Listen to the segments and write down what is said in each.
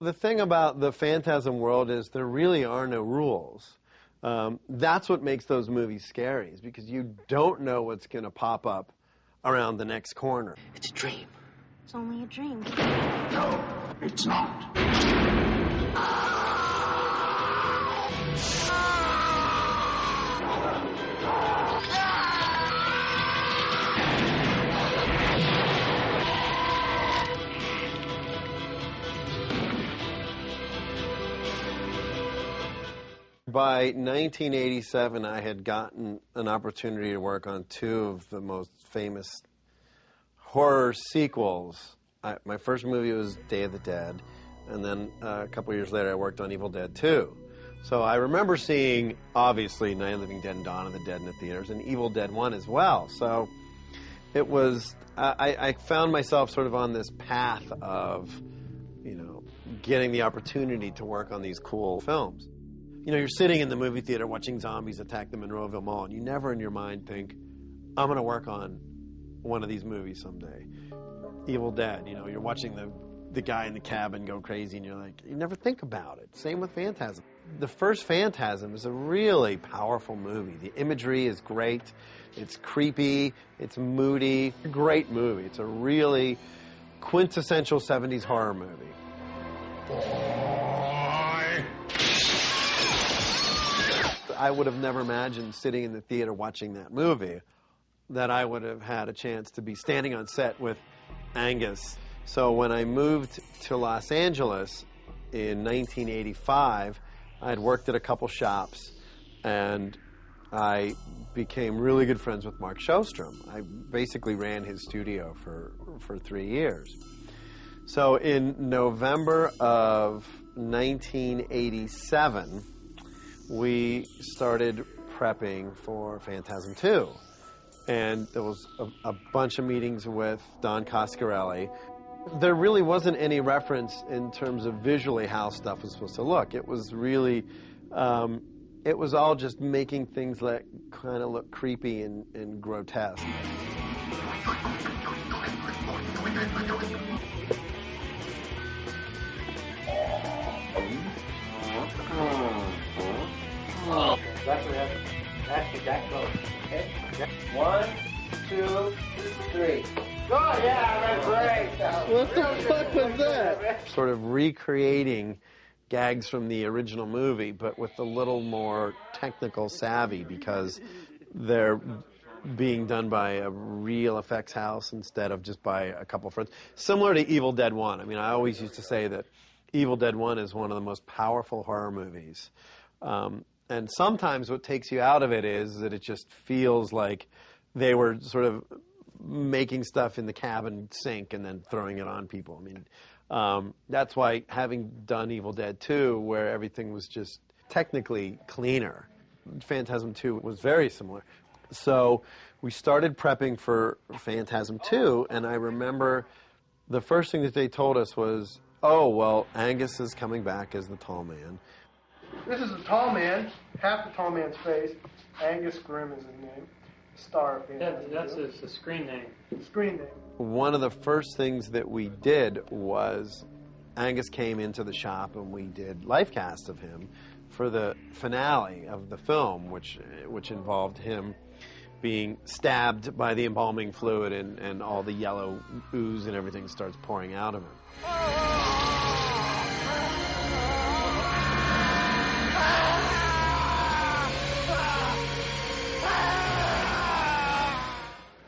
The thing about the Phantasm world is there really are no rules. That's what makes those movies scary, is because you don't know what's going to pop up around the next corner. It's a dream. It's only a dream. No, it's not. By 1987, I had gotten an opportunity to work on two of the most famous horror sequels. My first movie was Day of the Dead, and then a couple years later I worked on Evil Dead 2. So I remember seeing, obviously, Night of the Living Dead and Dawn of the Dead in the theaters, and Evil Dead 1 as well. So it was, I found myself sort of on this path of, you know, getting the opportunity to work on these cool films. You know, you're sitting in the movie theater watching zombies attack the Monroeville Mall, and you never in your mind think, I'm going to work on one of these movies someday. Evil Dead, you know, you're watching the guy in the cabin go crazy, and you're like, you never think about it. Same with Phantasm. The first Phantasm is a really powerful movie. The imagery is great. It's creepy. It's moody. Great movie. It's a really quintessential 70s horror movie. I would have never imagined sitting in the theater watching that movie that I would have had a chance to be standing on set with Angus. So when I moved to Los Angeles in 1985, I had worked at a couple shops, and I became really good friends with Mark Sjostrom. I basically ran his studio for 3 years. So in November of 1987, we started prepping for Phantasm 2. And there was a bunch of meetings with Don Coscarelli. There really wasn't any reference in terms of visually how stuff was supposed to look. It was really, it was all just making things that kind of look creepy and grotesque. That goes. Okay. 1, 2, 3. Oh, yeah, that's great. What the fuck was that? Sort of recreating gags from the original movie, but with a little more technical savvy, because they're being done by a real effects house instead of just by a couple friends. Similar to Evil Dead 1. I mean, I always used to say that Evil Dead 1 is one of the most powerful horror movies. And sometimes what takes you out of it is that it just feels like they were sort of making stuff in the cabin sink and then throwing it on people. I mean, that's why having done Evil Dead 2, where everything was just technically cleaner, Phantasm 2 was very similar. So we started prepping for Phantasm 2, and I remember the first thing that they told us was, oh, well, Angus is coming back as the tall man. This is the tall man, half the tall man's face. Angus Grimm is his name. Star of Phantasm. That's his screen name. Screen name. One of the first things that we did was Angus came into the shop and we did life casts of him for the finale of the film, which involved him being stabbed by the embalming fluid and all the yellow ooze and everything starts pouring out of him.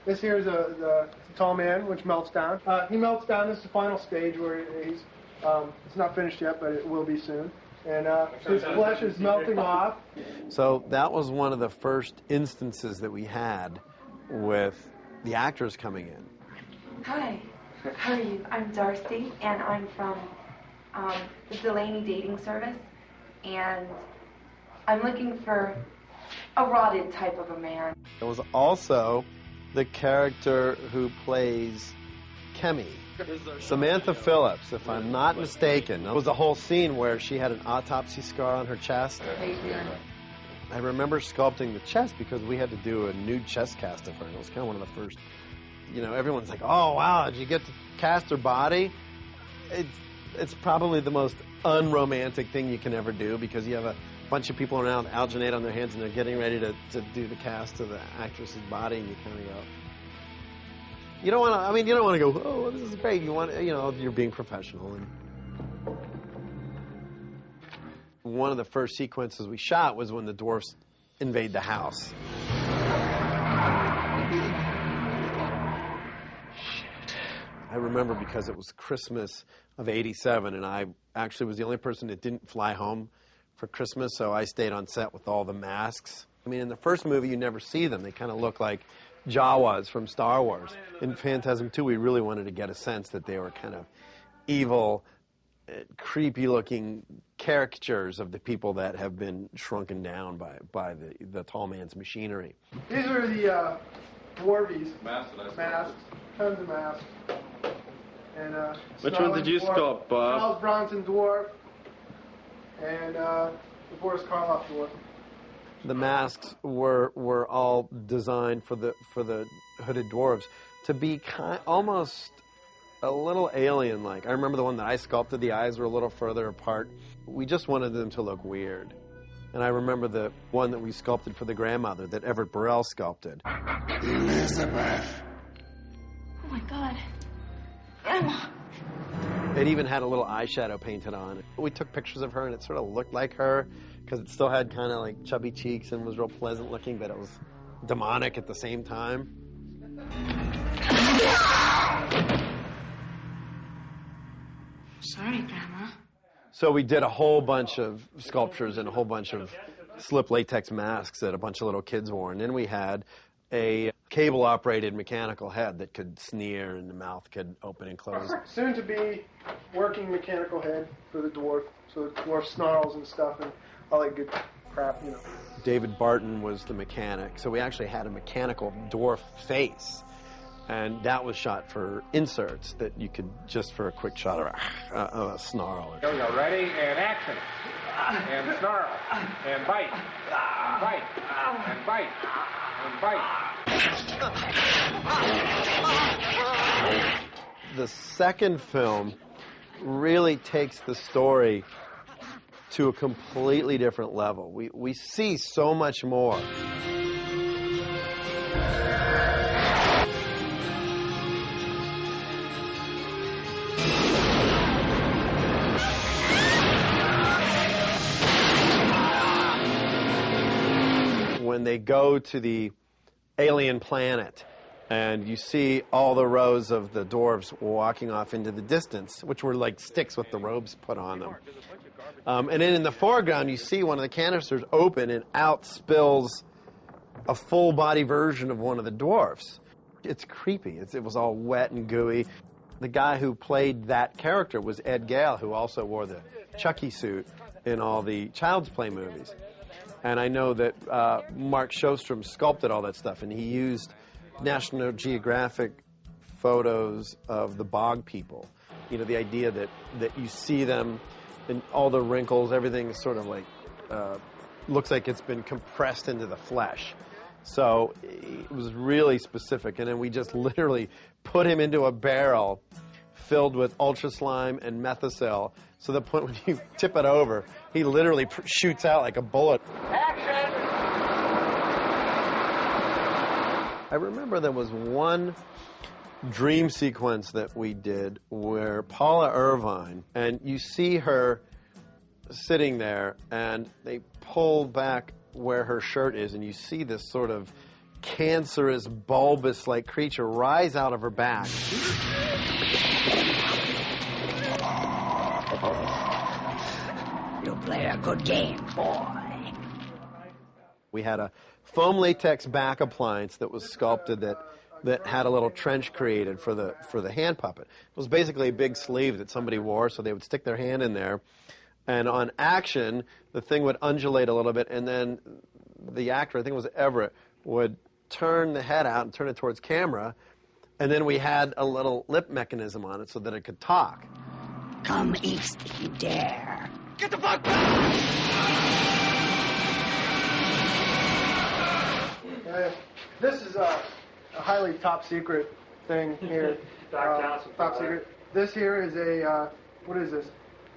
This here is the tall man, which melts down. He melts down. This is the final stage where he's, it's not finished yet, but it will be soon. And his flesh is melting off. So that was one of the first instances that we had with the actors coming in. Hi, how are you? I'm Darcy, and I'm from the Delaney Dating Service, and I'm looking for a rotted type of a man. It was also the character who plays Kemi, Samantha Phillips, if I'm not mistaken. There was a whole scene where she had an autopsy scar on her chest. I remember sculpting the chest because we had to do a nude chest cast of her, and it was kind of one of the first, you know, everyone's like, oh, wow, did you get to cast her body? It's probably the most unromantic thing you can ever do, because you have a bunch of people around alginate on their hands and they're getting ready to do the cast of the actress's body, and you kind of go, you don't want to, I mean, you don't want to go, oh, this is great. You want, you know, you're being professional. And one of the first sequences we shot was when the dwarfs invade the house. I remember because it was Christmas of '87, and I actually was the only person that didn't fly home for Christmas, so I stayed on set with all the masks. I mean, in the first movie, you never see them. They kind of look like Jawas from Star Wars. In Phantasm 2, we really wanted to get a sense that they were kind of evil, creepy-looking caricatures of the people that have been shrunken down by the tall man's machinery. These are the dwarvies. Masks. Tons of masks. And, which one did you sculpt, Bob? Charles Bronson dwarf. And the Boris Karloff dwarf. The masks were all designed for the hooded dwarves to be almost a little alien-like. I remember the one that I sculpted, the eyes were a little further apart. We just wanted them to look weird. And I remember the one that we sculpted for the grandmother that Everett Burrell sculpted. Elizabeth. Oh my God. Emma. It even had a little eyeshadow painted on it. We took pictures of her and it sort of looked like her because it still had kind of like chubby cheeks and was real pleasant looking, but it was demonic at the same time. Sorry, Grandma. So we did a whole bunch of sculptures and a whole bunch of slip latex masks that a bunch of little kids wore. And then we had a cable-operated mechanical head that could sneer and the mouth could open and close. Soon to be working mechanical head for the dwarf. So the dwarf snarls and stuff and all that good crap, you know. David Barton was the mechanic. So we actually had a mechanical dwarf face. And that was shot for inserts that you could, just for a quick shot of a snarl. Here we go. Ready, and action. And snarl. And bite. And bite. And bite. And bite. The second film really takes the story to a completely different level. We see so much more. When they go to the alien planet and you see all the rows of the dwarves walking off into the distance, which were like sticks with the robes put on them. And then in the foreground, you see one of the canisters open and out spills a full-body version of one of the dwarfs. It's creepy. It was all wet and gooey. The guy who played that character was Ed Gale, who also wore the Chucky suit in all the Child's Play movies. And I know that Mark Shostrom sculpted all that stuff, and he used National Geographic photos of the bog people. You know, the idea that you see them and all the wrinkles, everything is sort of like, looks like it's been compressed into the flesh. So it was really specific. And then we just literally put him into a barrel filled with ultra slime and methocel. So the point when you tip it over, he literally shoots out like a bullet. Action! I remember there was one dream sequence that we did where Paula Irvine, and you see her sitting there, and they pull back where her shirt is, and you see this sort of cancerous, bulbous-like creature rise out of her back. You play a good game, boy. We had a foam latex back appliance that was sculpted that had a little trench created for the hand puppet. It was basically a big sleeve that somebody wore, so they would stick their hand in there. And on action, the thing would undulate a little bit, and then the actor, I think it was Everett, would turn the head out and turn it towards camera, and then we had a little lip mechanism on it so that it could talk. Come east if you dare. Get the fuck back! This is a highly top secret thing here. Top secret. This here is a What is this?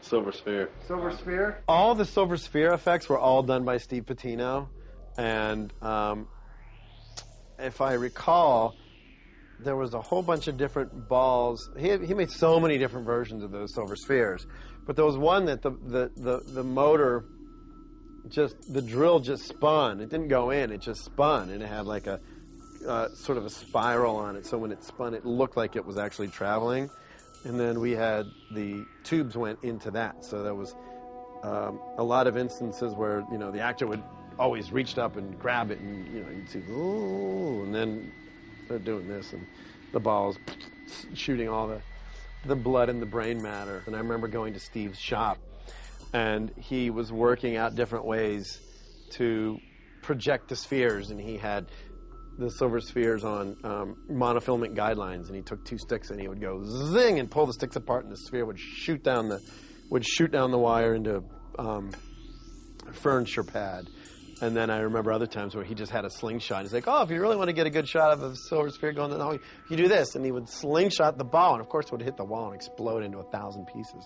Silver Sphere. Silver Sphere? All the Silver Sphere effects were all done by Steve Patino, and if I recall, there was a whole bunch of different balls. He made so many different versions of those Silver Spheres, but there was one that the motor the drill just spun. It didn't go in, it just spun, and it had like a sort of a spiral on it, so when it spun, it looked like it was actually traveling. And then we had the tubes went into that, so there was a lot of instances where, you know, the actor would always reach up and grab it, and, you know, you'd see, ooh, and then they're doing this, and the ball's shooting all the blood and the brain matter. And I remember going to Steve's shop, and he was working out different ways to project the spheres, and he had the Silver Spheres on monofilament guidelines, and he took 2 sticks and he would go zing and pull the sticks apart, and the sphere would shoot down the wire into a furniture pad. And then I remember other times where he just had a slingshot. He's like, oh, if you really want to get a good shot of a Silver Sphere going, then you do this. And he would slingshot the ball, and of course it would hit the wall and explode into 1,000 pieces.